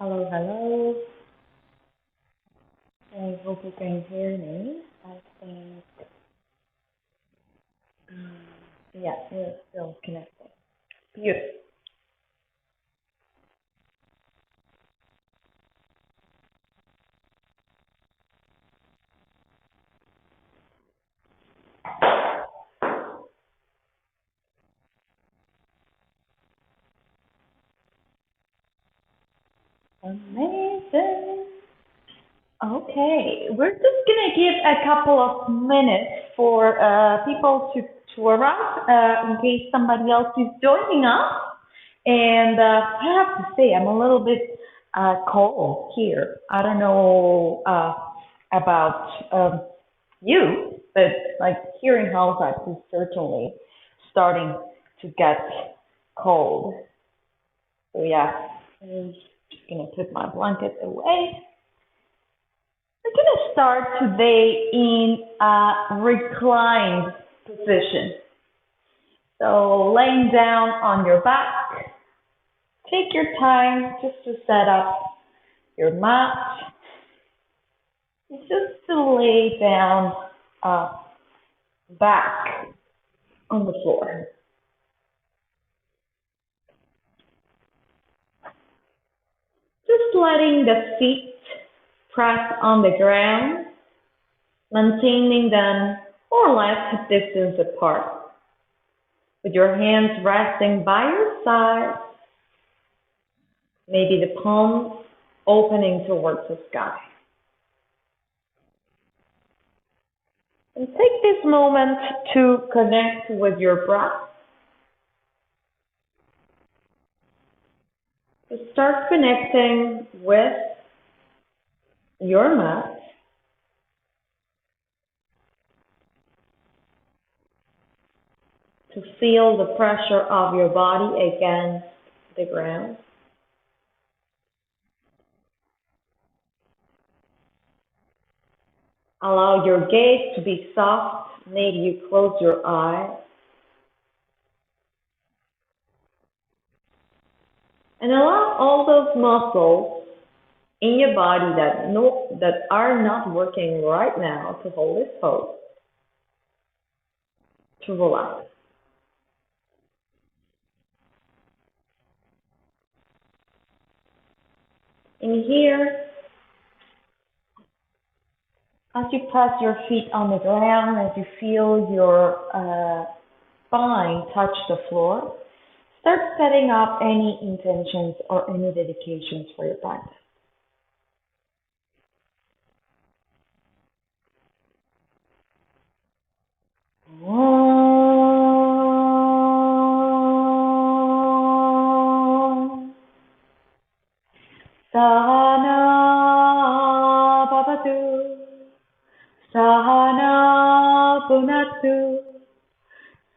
Hello, hello. I hope you can hear me. I think, um, yeah, we're still connected. Beautiful. Amazing. Okay, we're just gonna give a couple of minutes for people to arrive in case somebody else is joining us. And I have to say, I'm a little bit cold here. I don't know about you, but like here in Halifax is certainly starting to get cold. So yeah, I'm just gonna put my blanket away. We're gonna start today in a reclined position. So laying down on your back, take your time just to set up your mat, just to lay down uh, back on the floor. Just letting the feet press on the ground, maintaining them more or less a distance apart, with your hands resting by your side, maybe the palms opening towards the sky. And take this moment to connect with your breath. To start connecting with your mat, to feel the pressure of your body against the ground. Allow your gaze to be soft. Maybe you close your eyes. And allow all those muscles in your body that are not working right now to hold this pose to relax. And here, as you press your feet on the ground, as you feel your spine touch the floor, start setting up any intentions or any dedications for your practice. Om Sahana Bhavatu Sahana Punatu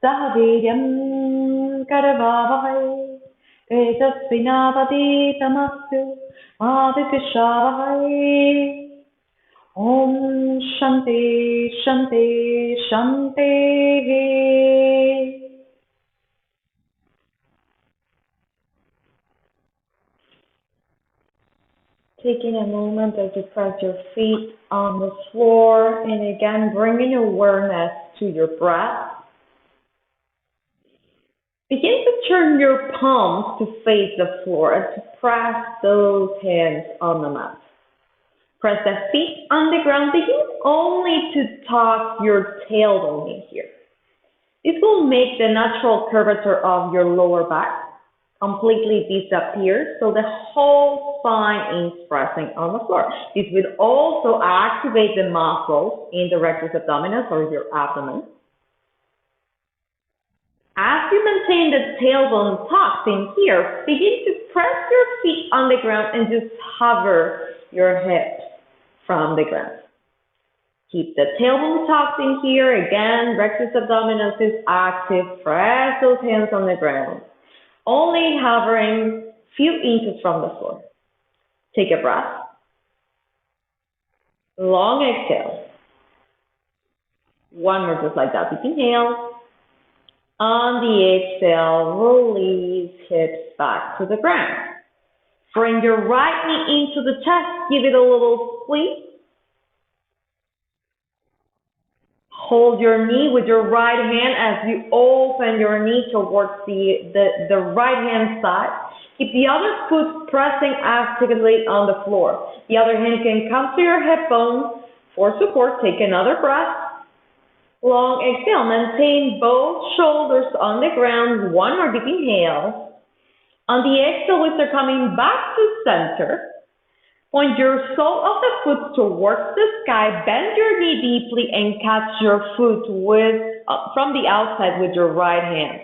Sahaviryam Karavavahai Tejasvinavaditamastu Madhukashavahai Om Shanti Shanti Shanti. Taking a moment as you press your feet on the floor and again bringing awareness to your breath. Begin to turn your palms to face the floor and to press those hands on the mat. Press the feet on the ground. Begin only to tuck your tailbone in here. This will make the natural curvature of your lower back completely disappear, so the whole spine is pressing on the floor. This will also activate the muscles in the rectus abdominis or your abdomen. As you maintain the tailbone tucked in here, begin to press your feet on the ground and just hover your hips from the ground. Keep the tailbone tucked in here. Again, rectus abdominis is active. Press those hands on the ground. Only hovering few inches from the floor. Take a breath. Long exhale. One more just like that. Deep inhale. On the exhale, release hips back to the ground. Bring your right knee into the chest. Give it a little squeeze. Hold your knee with your right hand as you open your knee towards the right hand side. Keep the other foot pressing actively on the floor. The other hand can come to your hip bone for support. Take another breath. Long exhale. Maintain both shoulders on the ground. One more deep inhale. On the exhale, we start coming back to center. Point your sole of the foot towards the sky, bend your knee deeply and catch your foot from the outside with your right hand.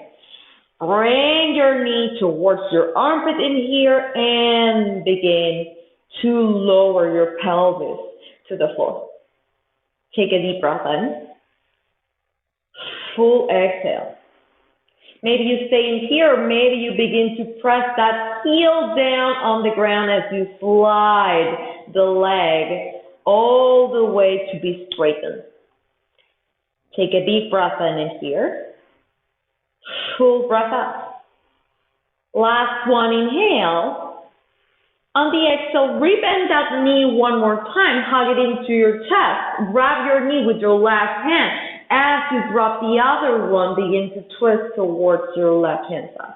Bring your knee towards your armpit in here and begin to lower your pelvis to the floor. Take a deep breath in. Full exhale. Maybe you stay in here, or maybe you begin to press that heel down on the ground as you slide the leg all the way to be straightened. Take a deep breath in here. Full breath out. Last one, inhale. On the exhale, rebend that knee one more time. Hug it into your chest. Grab your knee with your left hand. As you drop the other one, begin to twist towards your left hand side.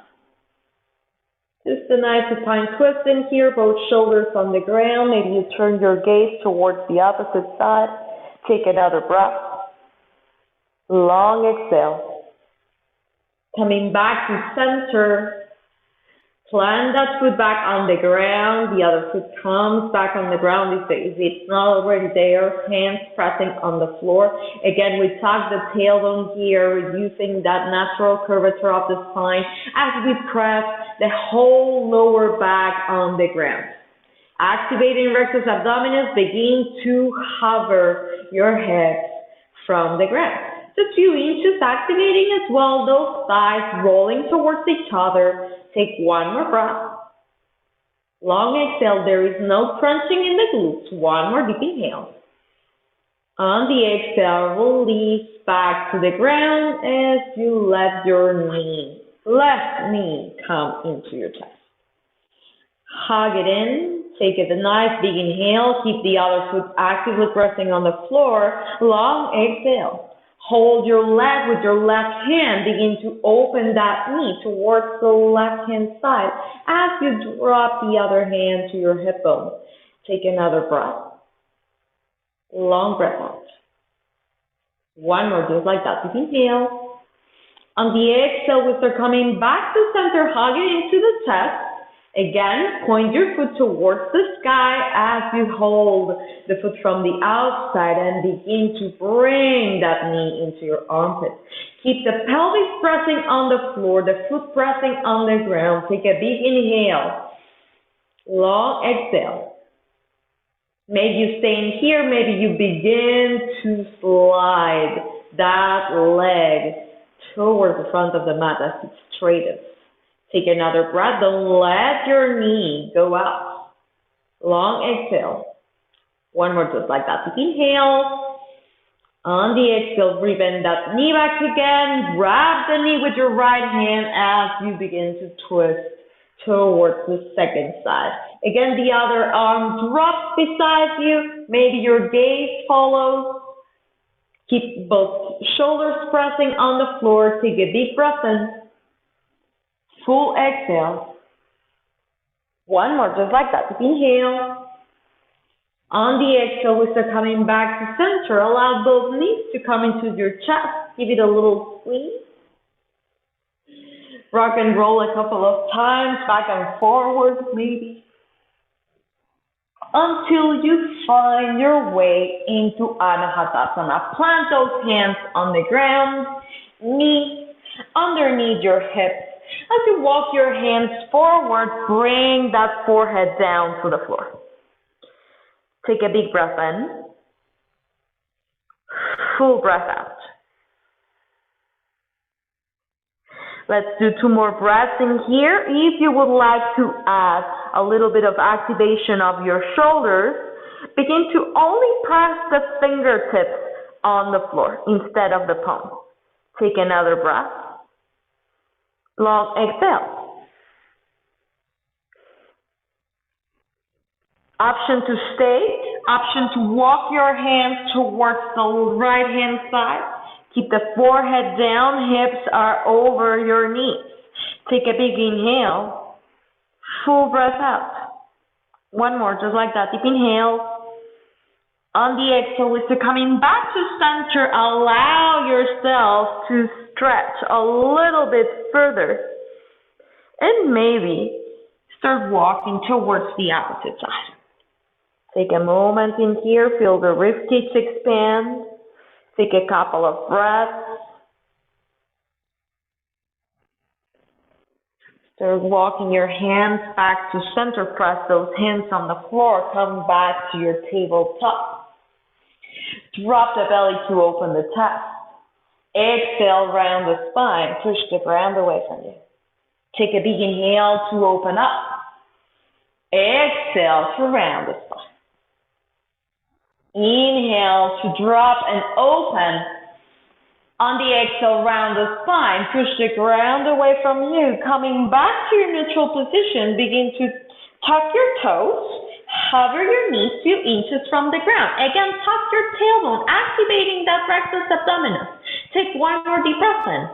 Just a nice supine twist in here, both shoulders on the ground. Maybe you turn your gaze towards the opposite side. Take another breath. Long exhale. Coming back to center. Plant that foot back on the ground. The other foot comes back on the ground if it's not already there. Hands pressing on the floor. Again, we tuck the tailbone here, reducing that natural curvature of the spine as we press the whole lower back on the ground. Activating rectus abdominis, begin to hover your head from the ground. Just a few inches, activating as well, those thighs rolling towards each other. Take one more breath. Long exhale. There is no crunching in the glutes. One more deep inhale. On the exhale, release back to the ground as you let your left knee come into your chest. Hug it in. Take a nice big inhale. Keep the other foot actively pressing on the floor. Long exhale. Hold your leg with your left hand. Begin to open that knee towards the left hand side as you drop the other hand to your hip bone. Take another breath. Long breath out. One more, just like that. Deep inhale. On the exhale, we start coming back to center, hugging into the chest. Again, point your foot towards the sky as you hold the foot from the outside and begin to bring that knee into your armpit. Keep the pelvis pressing on the floor, the foot pressing on the ground. Take a big inhale. Long exhale. Maybe you stay in here, maybe you begin to slide that leg towards the front of the mat as it's straightest. Take another breath. Don't let your knee go out. Long exhale. One more, just like that. Deep inhale. On the exhale, bend that knee back again. Grab the knee with your right hand as you begin to twist towards the second side. Again, the other arm drops beside you. Maybe your gaze follows. Keep both shoulders pressing on the floor. Take a deep breath in. Full exhale. One more, just like that. Inhale. On the exhale, we start coming back to center. Allow both knees to come into your chest. Give it a little squeeze. Rock and roll a couple of times, back and forward maybe, until you find your way into Anahatasana. Plant those hands on the ground, knees underneath your hips. As you walk your hands forward, bring that forehead down to the floor. Take a big breath in. Full breath out. Let's do 2 more breaths in here. If you would like to add a little bit of activation of your shoulders, begin to only press the fingertips on the floor instead of the palm. Take another breath. Long exhale. Option to stay, option to walk your hands towards the right hand side. Keep the forehead down, hips are over your knees. Take a big inhale, full breath out. One more, just like that. Deep inhale. On the exhale, with the coming back to center, allow yourself to stretch a little bit further. And maybe start walking towards the opposite side. Take a moment in here, feel the ribcage expand. Take a couple of breaths. Start walking your hands back to center. Press those hands on the floor. Come back to your tabletop. Drop the belly to open the chest. Exhale, round the spine. Push the ground away from you. Take a big inhale to open up. Exhale to round the spine. Inhale to drop and open. On the exhale, round the spine. Push the ground away from you. Coming back to your neutral position, begin to tuck your toes. Hover your knees 2 inches from the ground. Again, tuck your tailbone, activating that rectus abdominis. Take one more deep breath in.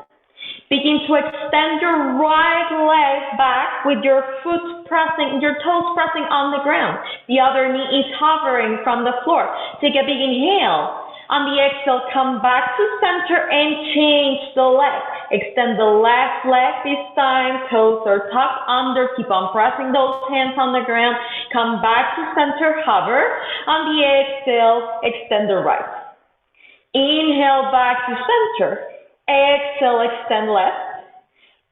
Begin to extend your right leg back with your toes pressing on the ground. The other knee is hovering from the floor. Take a big inhale. On the exhale, come back to center and change the leg. Extend the left leg this time. Toes are tucked under. Keep on pressing those hands on the ground. Come back to center, hover. On the exhale, extend the right. Inhale back to center. Exhale, extend left.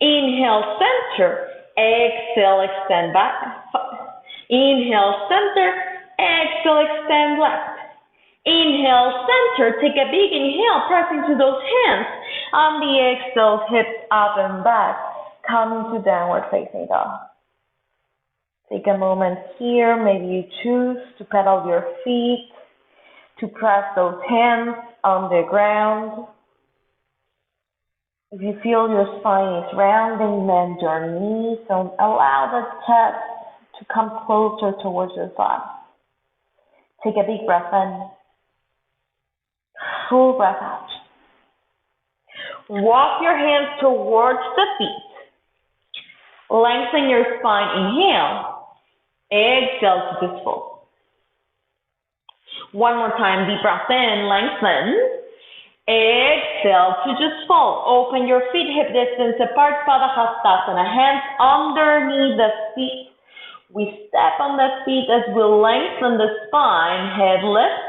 Inhale, center. Exhale, extend back. Inhale, center. Exhale, extend left. Inhale, center. Take a big inhale, pressing to those hands. On the exhale, hips up and back. Come into downward facing dog. Take a moment here. Maybe you choose to pedal your feet, to press those hands on the ground. If you feel your spine is rounding, bend your knees. Don't allow the chest to come closer towards your thigh. Take a big breath in. Full breath out. Walk your hands towards the feet. Lengthen your spine. Inhale. Exhale to just fold. One more time. Deep breath in. Lengthen. Exhale to just fold. Open your feet hip distance apart. Padahastasana. Hands underneath the feet. We step on the feet as we lengthen the spine. Head lifts.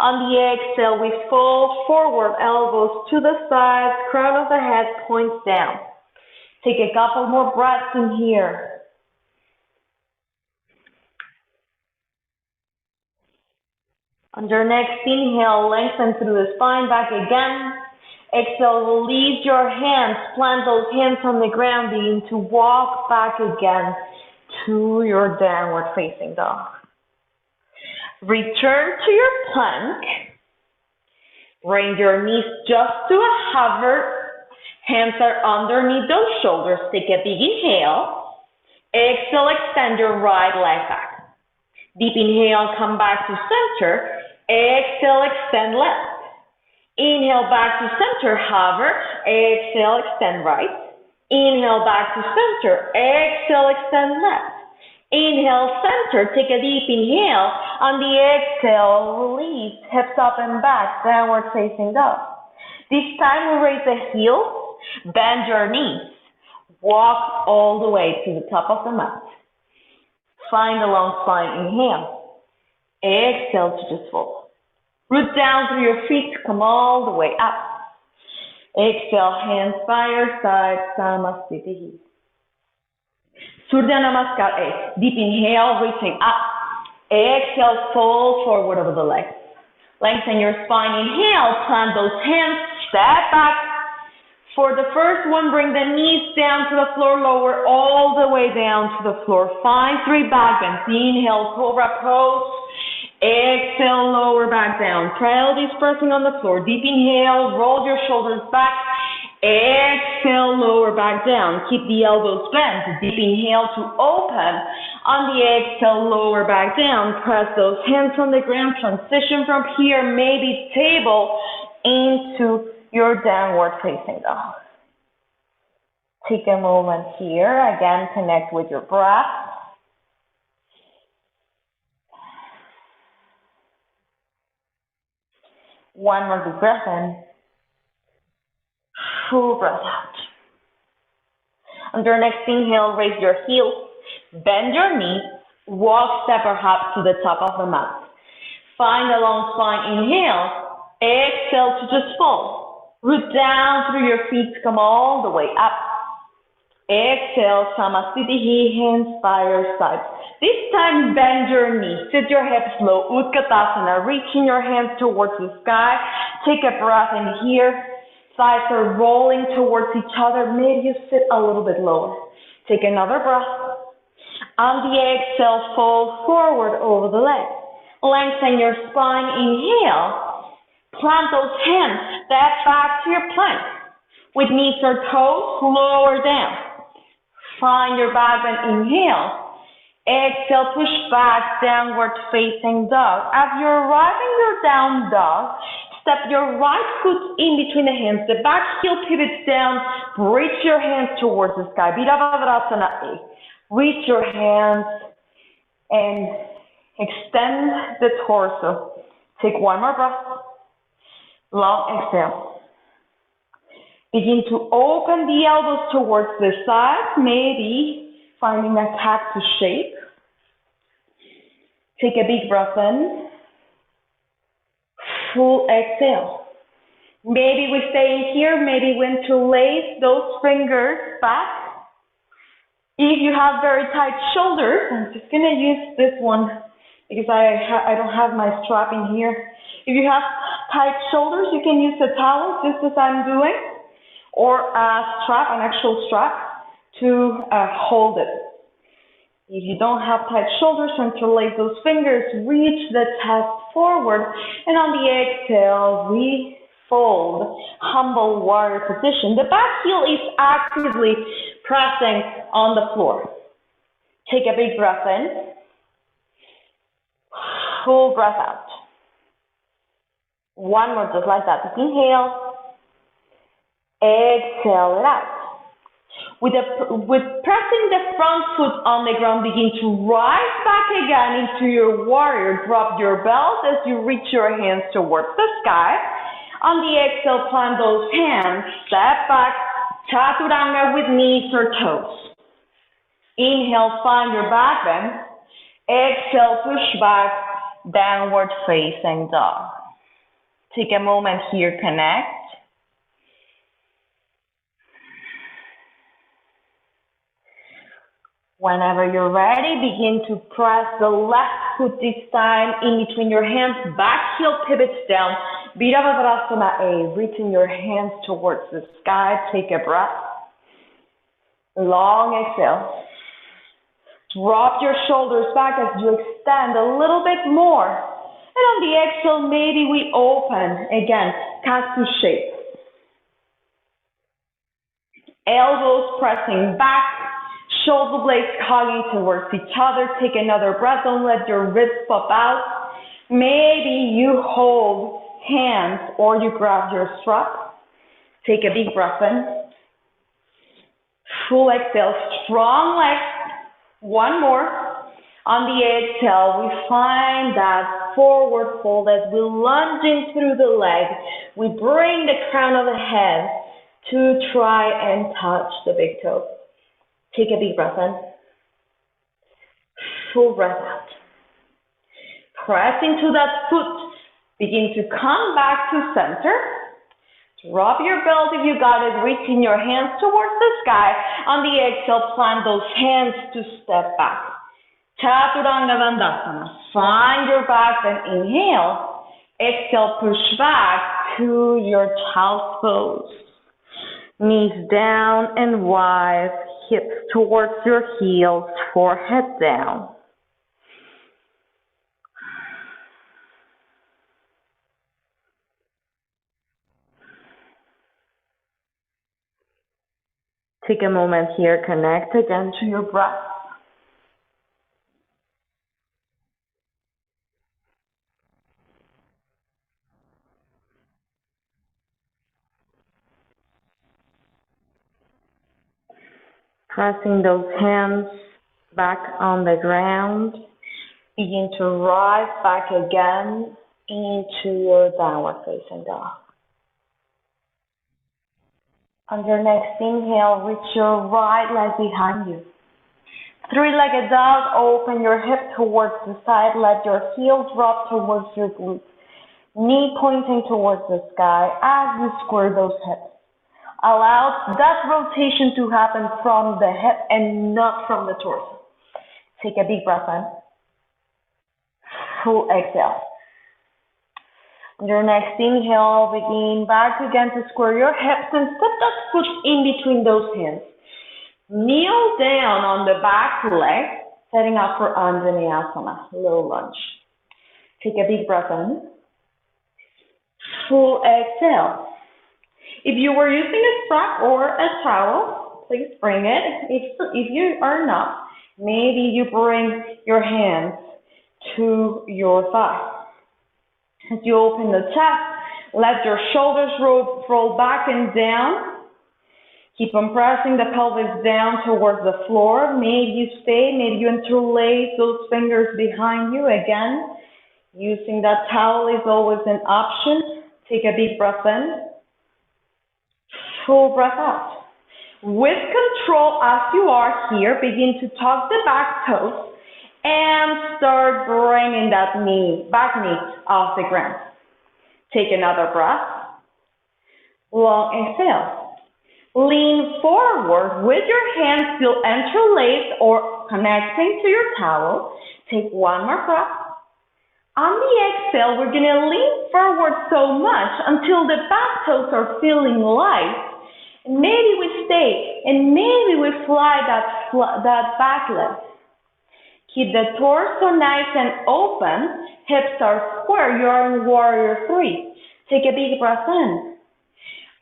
On the exhale, we fold forward. Elbows to the sides. Crown of the head points down. Take a couple more breaths in here. On your next inhale, lengthen through the spine, back again. Exhale, release your hands, plant those hands on the ground, begin to walk back again to your downward facing dog. Return to your plank. Bring your knees just to a hover. Hands are underneath those shoulders. Take a big inhale. Exhale, extend your right leg back. Deep inhale, come back to center. Exhale, extend left. Inhale back to center, hover. Exhale, extend right. Inhale back to center. Exhale, extend left. Inhale, center. Take a deep inhale. On the exhale, release. Hips up and back, downward facing dog. This time we raise the heels, bend your knees. Walk all the way to the top of the mat. Find a long spine. Inhale. Exhale to just fold. Root down through your feet. Come all the way up. Exhale, hands by your side. Samasthiti. Surya Namaskar 8. Deep inhale, reaching up. Exhale, fold forward over the legs. Lengthen your spine. Inhale, plant those hands. Step back. For the first one, bring the knees down to the floor, lower all the way down to the floor. Find 3 back bends. Inhale, cobra pose. Exhale, lower back down. Pelvis pressing on the floor. Deep inhale, roll your shoulders back. Exhale, lower back down. Keep the elbows bent. Deep inhale to open. On the exhale, lower back down. Press those hands on the ground. Transition from here, maybe table, into your downward facing dog. Take a moment here. Again, connect with your breath. One more deep breath in. Full breath out. On your next inhale, raise your heels, bend your knees, walk step or hop to the top of the mat. Find a long spine, inhale, exhale to just fall. Root down through your feet, come all the way up. Exhale, Samasthiti, hands by your side. This time, bend your knees, sit your hips low, Utkatasana, reaching your hands towards the sky. Take a breath in here. Thighs are rolling towards each other. Maybe you sit a little bit lower. Take another breath. On the exhale, fold forward over the legs. Lengthen your spine. Inhale. Plant those hands. Step back to your plank. With knees or toes, lower down. Find your back bend. Inhale. Exhale, push back, downward facing dog. As you're arriving your down dog, step your right foot in between the hands. The back heel pivots down. Reach your hands towards the sky. Virabhadrasana. Reach your hands and extend the torso. Take one more breath. Long exhale. Begin to open the elbows towards the sides. Maybe finding a cactus shape. Take a big breath in. Full exhale. Maybe we stay here, maybe we interlace those fingers back. If you have very tight shoulders, I'm just gonna use this one because I don't have my strap in here. If you have tight shoulders, you can use a towel just as I'm doing, or a strap, an actual strap to hold it. If you don't have tight shoulders, interlace those fingers, reach the chest forward, and on the exhale, we fold, humble warrior position. The back heel is actively pressing on the floor. Take a big breath in, full breath out. One more, just like that. Inhale, exhale it out. With pressing the front foot on the ground, begin to rise back again into your warrior. Drop your belt as you reach your hands towards the sky. On the exhale, plant those hands. Step back, chaturanga with knees or toes. Inhale, find your back bend. Exhale, push back, downward facing dog. Take a moment here, connect. Whenever you're ready, begin to press the left foot this time in between your hands. Back heel pivots down. Virabhadrasana A. Reaching your hands towards the sky. Take a breath. Long exhale. Drop your shoulders back as you extend a little bit more. And on the exhale, maybe we open. Again, cactus shape. Elbows pressing back. Shoulder blades hugging towards each other. Take another breath. Don't let your wrists pop out. Maybe you hold hands or you grab your strap. Take a big breath in. Full exhale. Strong legs. One more. On the exhale, we find that forward fold as we lunge in through the leg. We bring the crown of the head to try and touch the big toe. Take a deep breath in. Full breath out. Press into that foot. Begin to come back to center. Drop your belt if you got it. Reaching your hands towards the sky. On the exhale, plant those hands to step back. Chaturanga Dandasana. Find your back and inhale. Exhale, push back to your child's pose. Knees down and wide. Hips towards your heels, forehead down. Take a moment here, connect again to your breath. Pressing those hands back on the ground. Begin to rise back again into your downward facing dog. On your next inhale, reach your right leg behind you. Three-legged dog, open your hip towards the side, let your heel drop towards your glutes. Knee pointing towards the sky as you square those hips. Allow that rotation to happen from the hip and not from the torso. Take a deep breath in. Full exhale. On your next inhale, begin back again to square your hips and step that foot in between those hands. Kneel down on the back leg, setting up for Anjaneyasana, low lunge. Take a deep breath in. Full exhale. If you were using a strap or a towel, please bring it. If you are not, maybe you bring your hands to your thigh. As you open the chest, let your shoulders roll back and down. Keep on pressing the pelvis down towards the floor. Maybe you stay, maybe you interlace those fingers behind you. Again, using that towel is always an option. Take a deep breath in. Full breath out. With control as you are here, begin to tuck the back toes and start bringing that back knee off the ground. Take another breath. Long exhale. Lean forward with your hands still interlaced or connecting to your towel. Take one more breath. On the exhale, we're going to lean forward so much until the back toes are feeling light. And maybe we stay, and maybe we fly that back leg. Keep the torso nice and open. Hips are square. You're in warrior three. Take a big breath in.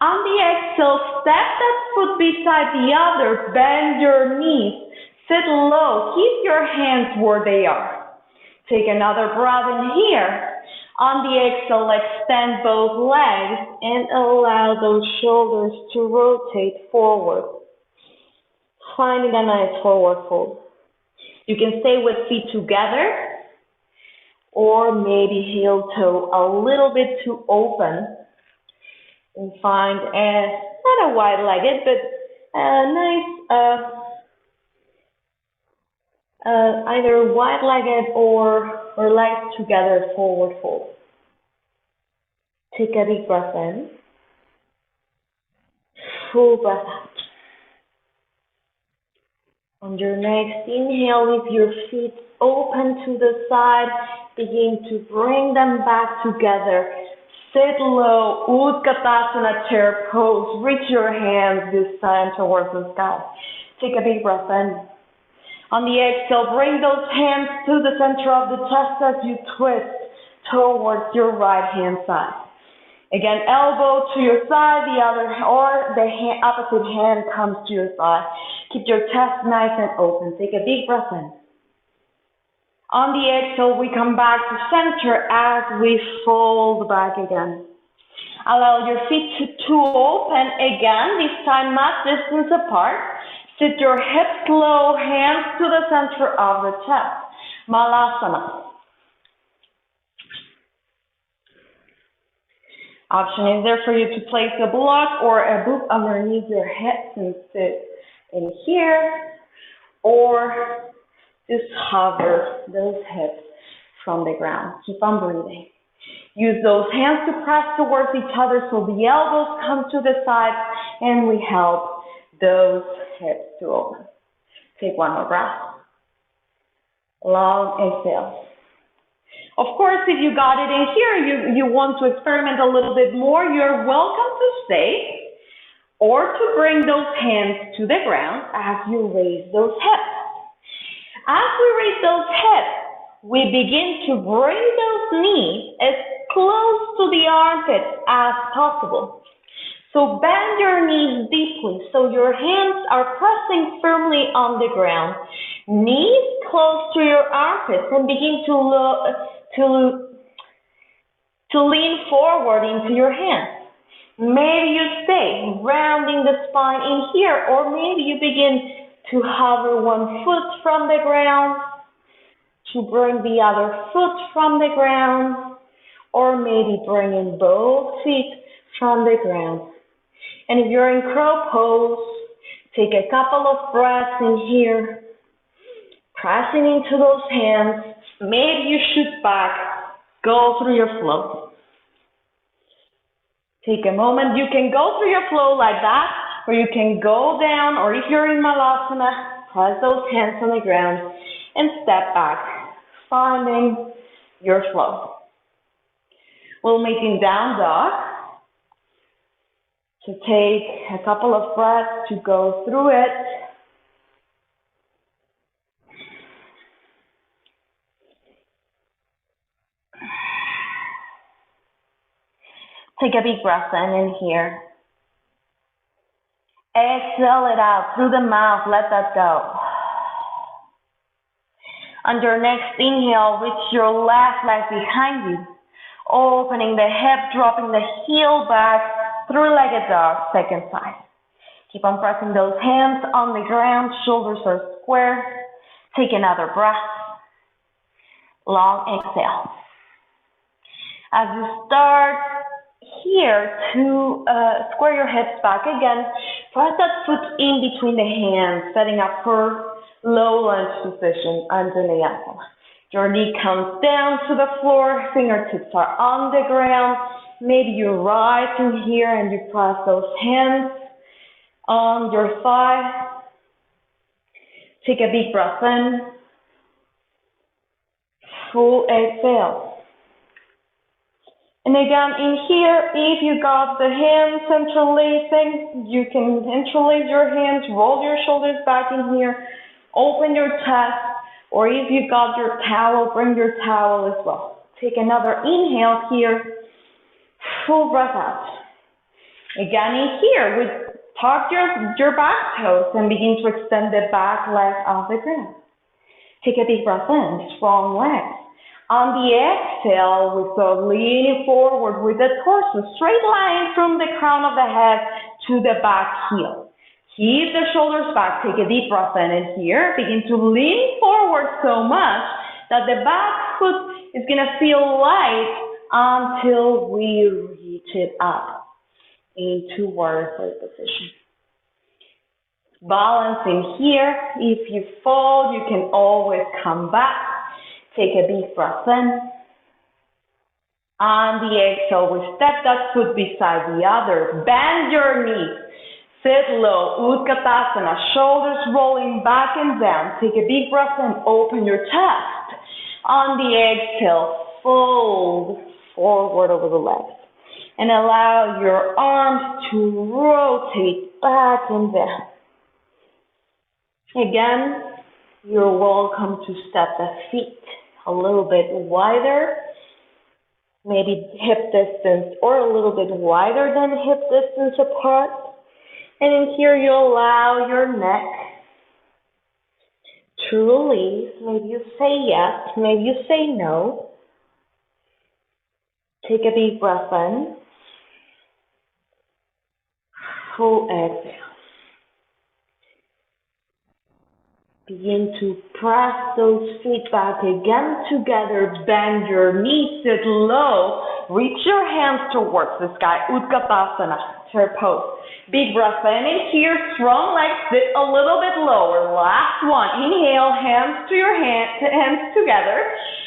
On the exhale, step that foot beside the other. Bend your knees. Sit low. Keep your hands where they are. Take another breath in here. On the exhale, extend both legs and allow those shoulders to rotate forward. Finding a nice forward fold. You can stay with feet together or maybe heel toe a little bit too open and find not a wide-legged, but a nice either wide-legged or legs together forward fold. Take a deep breath in. Full breath out. On your next inhale, with your feet open to the side, begin to bring them back together. Sit low, Utkatasana chair pose. Reach your hands this time towards the sky. Take a big breath in. On the exhale, bring those hands to the center of the chest as you twist towards your right hand side. Again, elbow to your side, the other or the opposite hand comes to your side. Keep your chest nice and open. Take a deep breath in. On the exhale, we come back to center as we fold back again. Allow your feet to open again, this time mat distance apart. Sit your hips low, hands to the center of the chest. Malasana. Option is there for you to place a block or a book underneath your hips and sit in here, or just hover those hips from the ground. Keep on breathing. Use those hands to press towards each other so the elbows come to the sides and we help those hips to open. Take one more breath. Long exhale. Of course, if you got it in here, you want to experiment a little bit more, you're welcome to stay or to bring those hands to the ground as you raise those hips. As we raise those hips, we begin to bring those knees as close to the armpits as possible. So bend your knees deeply so your hands are pressing firmly on the ground. Knees close to your armpits and begin to lean forward into your hands. Maybe you stay rounding the spine in here, or maybe you begin to hover one foot from the ground to bring the other foot from the ground, or maybe bringing both feet from the ground. And if you're in crow pose, take a couple of breaths in here, pressing into those hands. Maybe you shoot back, go through your flow. Take a moment. You can go through your flow like that, or you can go down, or if you're in Malasana, press those hands on the ground and step back, finding your flow. We'll make in down dog. So take a couple of breaths to go through it. Take a big breath in here. Exhale it out through the mouth. Let that go. On your next inhale, reach your left leg behind you. Opening the hip, dropping the heel back, three-legged dog, second side. Keep on pressing those hands on the ground, shoulders are square. Take another breath. Long exhale. As you start here to square your hips back again, press that foot in between the hands, setting up for low lunge position, Anjaneyasana. Your knee comes down to the floor, fingertips are on the ground. Maybe you're right in here and you press those hands on your thigh. Take a big breath in. Full exhale. And again, in here, if you got the hands interlacing, you can interlace your hands, roll your shoulders back in here, open your chest, or if you got your towel, bring your towel as well. Take another inhale here, full breath out. Again, in here, tuck your back toes and begin to extend the back leg off the ground. Take a deep breath in, strong legs. On the exhale, we start leaning forward with the torso, straight line from the crown of the head to the back heel. Keep the shoulders back, take a deep breath in here. Begin to lean forward so much that the back foot is going to feel light until we reach it up into warrior position. Balancing here. If you fall, you can always come back. Take a deep breath in. On the exhale, we step that foot beside the other. Bend your knees. Sit low. Utkatasana. Shoulders rolling back and down. Take a deep breath in. Open your chest. On the exhale, fold forward over the legs. And allow your arms to rotate back and down. Again, you're welcome to step the feet a little bit wider, maybe hip distance or a little bit wider than hip distance apart. And in here, you allow your neck to release. Maybe you say yes, maybe you say no. Take a deep breath in. Full exhale. Begin to press those feet back again together. Bend your knees, sit low. Reach your hands towards the sky. Utkatasana, chair pose. Big breath in here. Strong legs, sit a little bit lower. Last one. Inhale, hands to your hands together.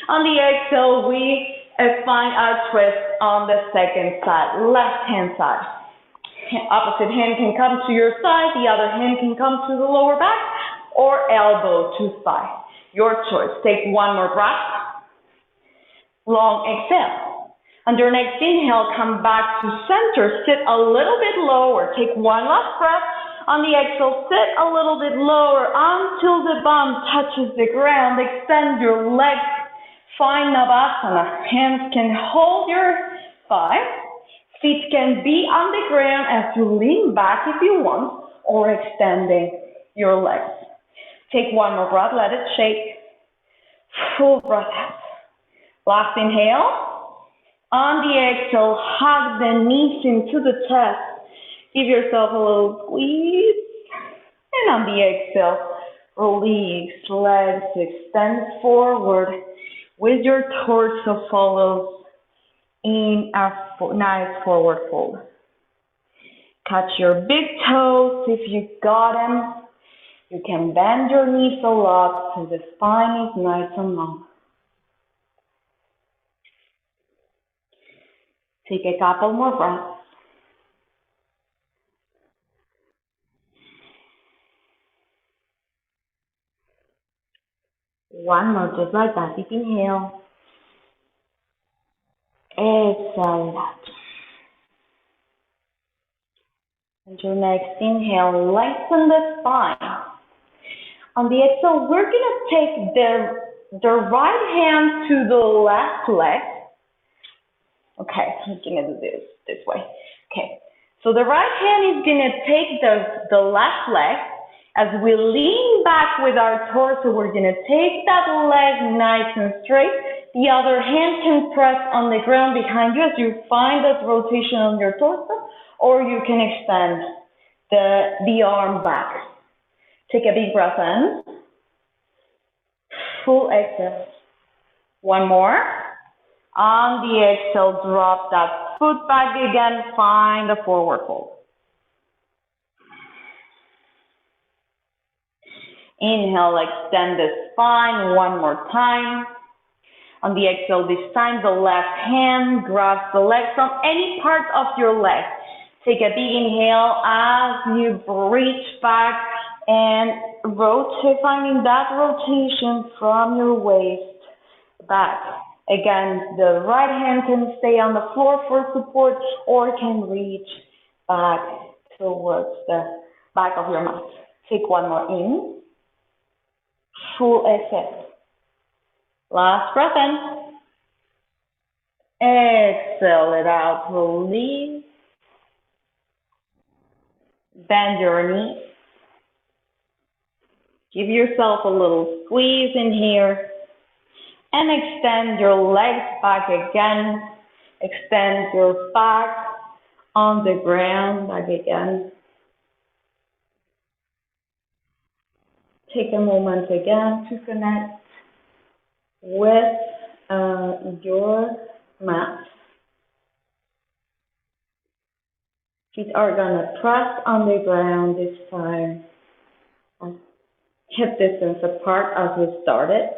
On the exhale, we find our twist on the second side, left hand side. Opposite hand can come to your side. The other hand can come to the lower back, or elbow to thigh. Your choice. Take one more breath. Long exhale. On your next inhale, come back to center. Sit a little bit lower. Take one last breath. On the exhale, sit a little bit lower until the bum touches the ground. Extend your legs. Find Navasana. Hands can hold your thighs. Feet can be on the ground as you lean back if you want, or extending your legs. Take one more breath, let it shake. Full breath out. Last inhale. On the exhale, hug the knees into the chest. Give yourself a little squeeze. And on the exhale, release, legs extend forward with your torso follows in a nice forward fold. Catch your big toes if you got them. You can bend your knees a lot so the spine is nice and long. Take a couple more breaths. One more, just like that. Deep inhale. Exhale out. And your next inhale, lengthen the spine. On the exhale, we're going to take the right hand to the left leg. Okay, I'm going to do this way. Okay, so the right hand is going to take the left leg. As we lean back with our torso, we're going to take that leg nice and straight. The other hand can press on the ground behind you as you find that rotation on your torso, or you can extend the arm back. Take a big breath in. Full exhale. One more. On the exhale, drop that foot back again. Find a forward fold. Inhale, extend the spine one more time. On the exhale, this time the left hand grabs the leg from any part of your leg. Take a big inhale as you reach back and rotate, finding that rotation from your waist back. Again, the right hand can stay on the floor for support or can reach back towards the back of your mat. Take one more in. Full exhale. Last breath in. Exhale it out. Release. Bend your knees. Give yourself a little squeeze in here. And extend your legs back again. Extend your back on the ground back again. Take a moment again to connect with your mat. Feet are gonna press on the ground this time. Hip distance apart as we started.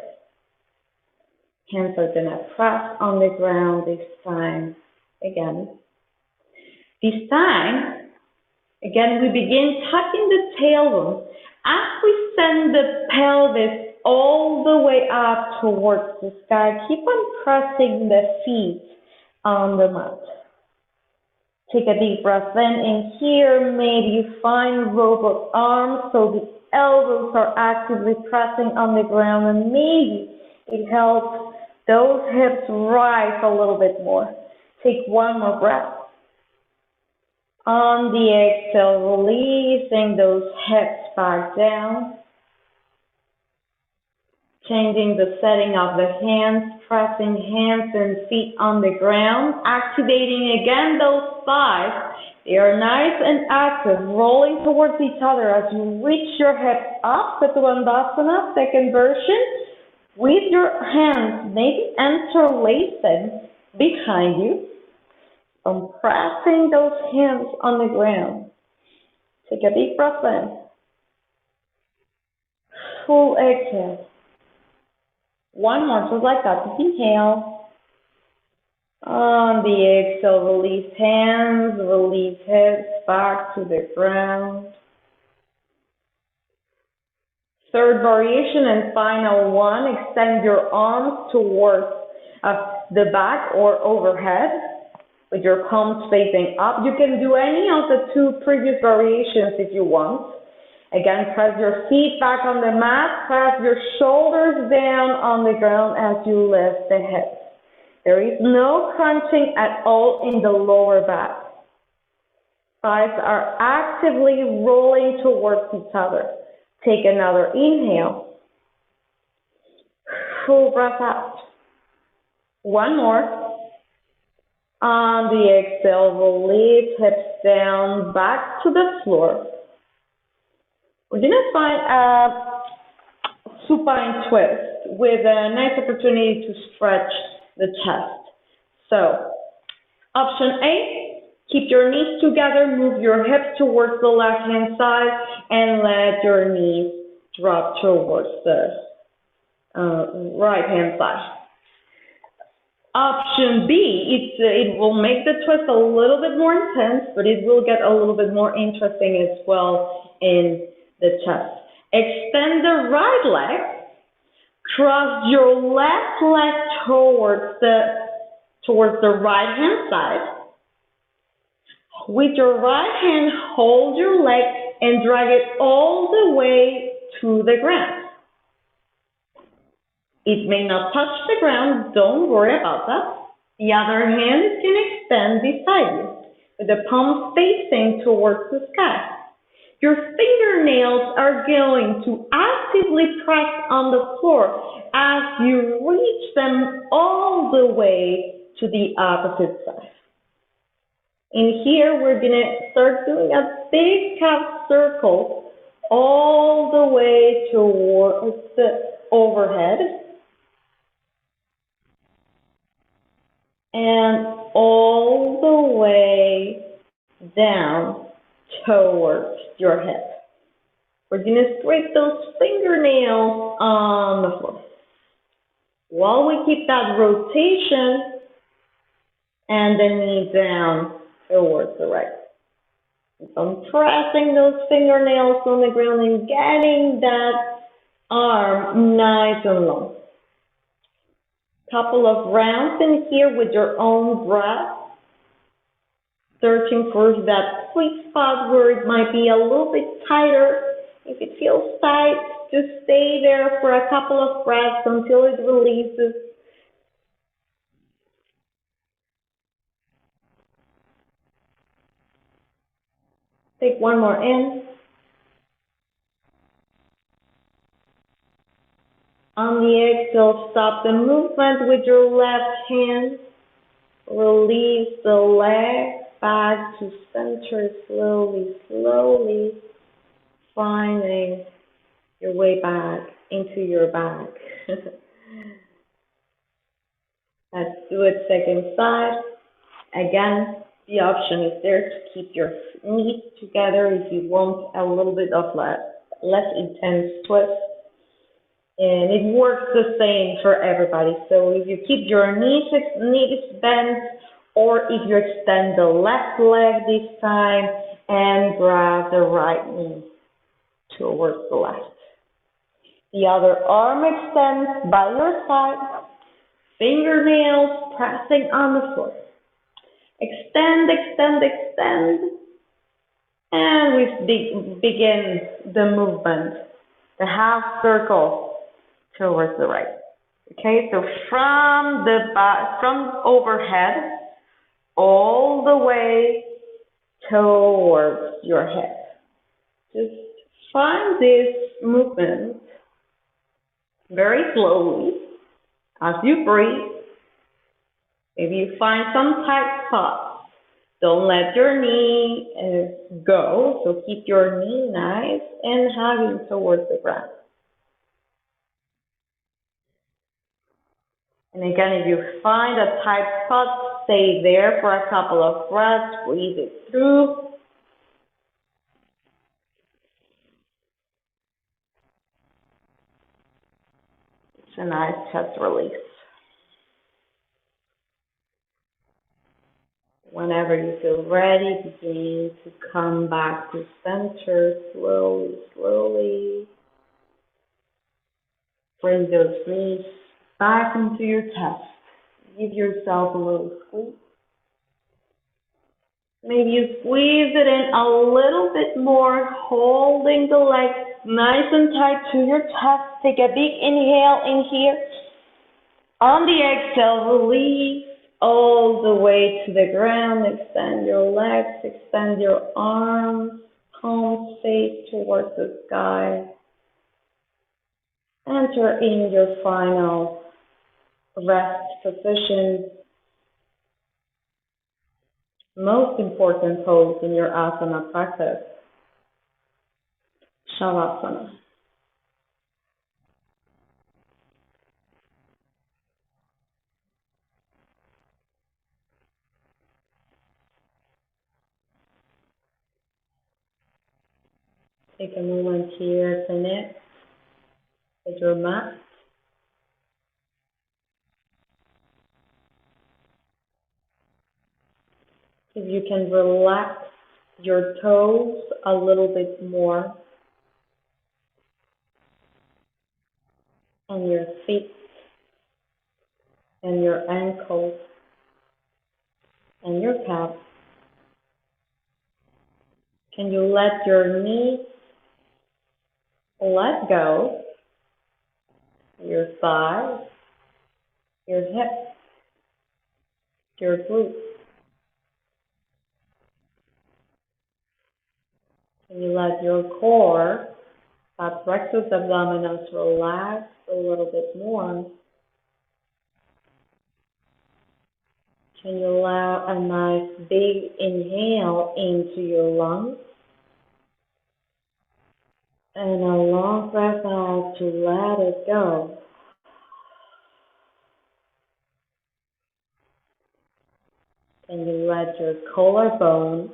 Hands are gonna press on the ground this time again. This time, again, we begin tucking the tailbone as we send the pelvis all the way up towards the sky. Keep on pressing the feet on the mat. Take a deep breath in here. Maybe you find robot arms so the elbows are actively pressing on the ground, and maybe it helps those hips rise a little bit more. Take one more breath. On the exhale, releasing those hips back down. Changing the setting of the hands, pressing hands and feet on the ground. Activating again those thighs. They are nice and active, rolling towards each other as you reach your hips up. Padmasana, second version. With your hands, maybe interlacing behind you. And pressing those hands on the ground. Take a deep breath in. Full exhale. One more, just like that. Inhale. On the exhale, release hands, release hips back to the ground. Third variation and final one, extend your arms towards the back or overhead with your palms facing up. You can do any of the two previous variations if you want. Again, press your feet back on the mat, press your shoulders down on the ground as you lift the hips. There is no crunching at all in the lower back. Thighs are actively rolling towards each other. Take another inhale. Full breath out. One more. On the exhale, release hips down back to the floor. We're going to find a supine twist with a nice opportunity to stretch the chest. So, option A, keep your knees together, move your hips towards the left-hand side, and let your knees drop towards the right-hand side. Option B, it will make the twist a little bit more intense, but it will get a little bit more interesting as well in the chest. Extend the right leg, cross your left leg towards the right-hand side. With your right hand, hold your leg and drag it all the way to the ground. It may not touch the ground, don't worry about that. The other hand can extend beside you, with the palms facing towards the sky. Your fingernails are going to actively press on the floor as you reach them all the way to the opposite side. In here, we're going to start doing a big calf circle all the way towards the overhead. And all the way down towards your hip. We're going to scrape those fingernails on the floor. While we keep that rotation and the knee down towards the right. I'm pressing those fingernails on the ground and getting that arm nice and long. Couple of rounds in here with your own breath, searching for that sweet spot where it might be a little bit tighter. If it feels tight, just stay there for a couple of breaths until it releases. Take one more in. On the exhale, stop the movement with your left hand. Release the leg back to center slowly, slowly, finding your way back into your back. Let's do it second side. Again, the option is there to keep your knees together if you want a little bit of less intense twist. And it works the same for everybody. So if you keep your knees bent, or if you extend the left leg this time and grab the right knee towards the left. The other arm extends by your side, fingernails pressing on the floor. Extend, extend, extend. And we begin the movement, the half circle towards the right. Okay, so from overhead all the way towards your head. Just find this movement very slowly as you breathe. If you find some tight spots, don't let your knee go, so keep your knee nice and hugging towards the ground. And again, if you find a tight spot, stay there for a couple of breaths, breathe it through. It's a nice chest release. Whenever you feel ready, begin to come back to center slowly, slowly. Bring those knees back into your chest. Give yourself a little squeeze. Maybe you squeeze it in a little bit more, holding the legs nice and tight to your chest. Take a big inhale in here. On the exhale, release all the way to the ground. Extend your legs, extend your arms, palms face towards the sky. Enter in your final rest position. Most important pose in your asana practice, Shavasana. Take a moment here, connect with your mat. If you can relax your toes a little bit more and your feet and your ankles and your calves. Can you let your knees let go, your thighs, your hips, your glutes? Can you let your core, that rectus abdominis, relax a little bit more? Can you allow a nice big inhale into your lungs and a long breath out to let it go? Can you let your collarbone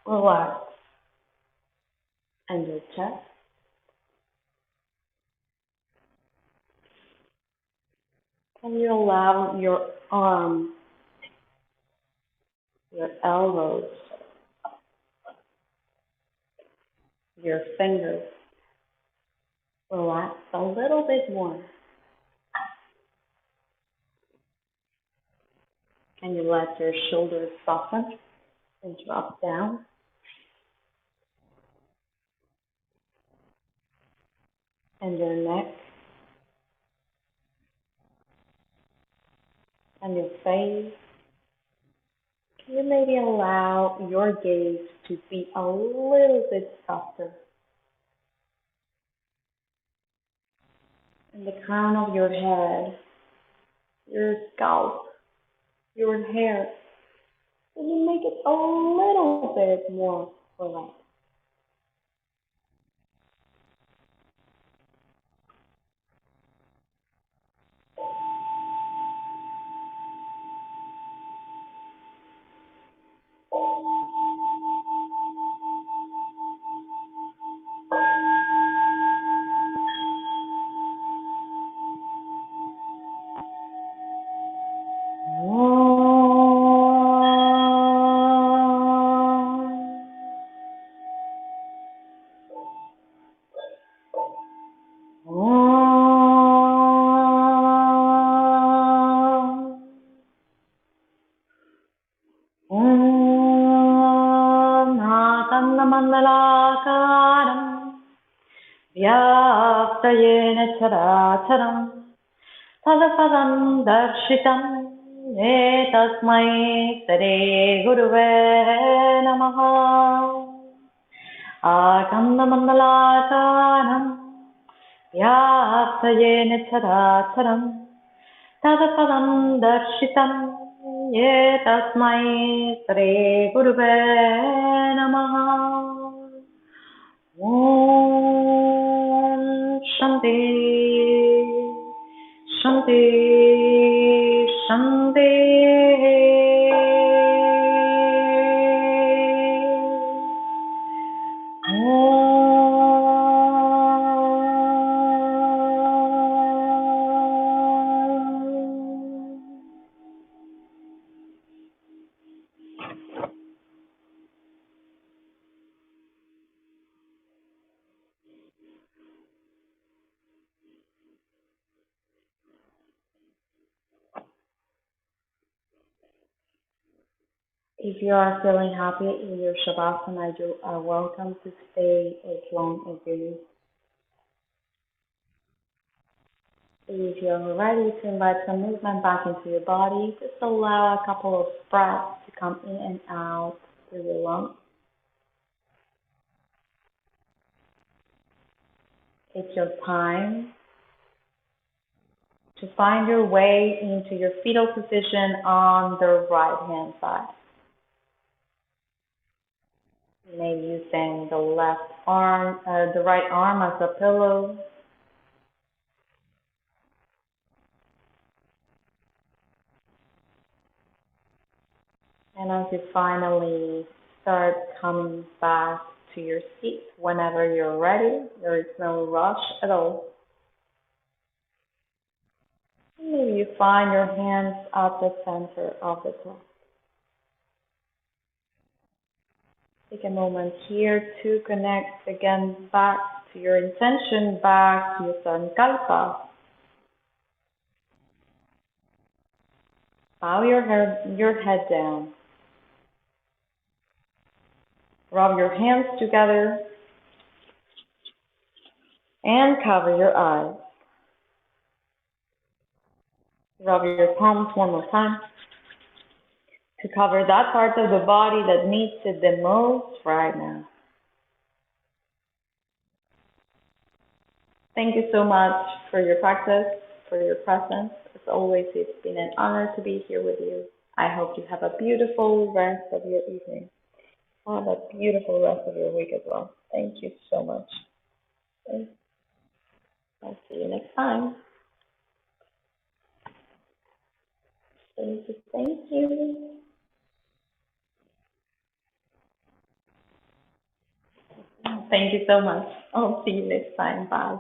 relax and your chest? Can you allow your arms, your elbows, your fingers relax a little bit more? Can you let your shoulders soften and drop down? And your neck and your face? Can you maybe allow your gaze to be a little bit softer? And the crown of your head, your scalp, your hair. Can you make it a little bit more relaxed? Mandalakaram Vyaptayena Characharam Tadapadam Darshitam Etasmai Sare Guruve Namaha Akanda Mandalakaram Vyaptayena Characharam Tadapadam Darshitam Etasmai Sare Guruve Namaha Om Shanti Shanti Shanti If you are feeling happy in your Shavasana, you are welcome to stay as long as you need. If you're ready to invite some movement back into your body, just allow a couple of breaths to come in and out through your lungs. Take your time to find your way into your fetal position on the right hand side. You may be using the the right arm as a pillow. And as you finally start coming back to your seat whenever you're ready, there is no rush at all. Maybe you find your hands at the center of the chest. Take a moment here to connect again back to your intention, back to your sankalpa. Bow your head down. Rub your hands together and cover your eyes. Rub your palms one more time to cover that part of the body that needs it the most right now. Thank you so much for your practice, for your presence. As always, it's been an honor to be here with you. I hope you have a beautiful rest of your evening. Have a beautiful rest of your week as well. Thank you so much. And I'll see you next time. Thank you. Thank you. Thank you so much. I'll see you next time. Bye.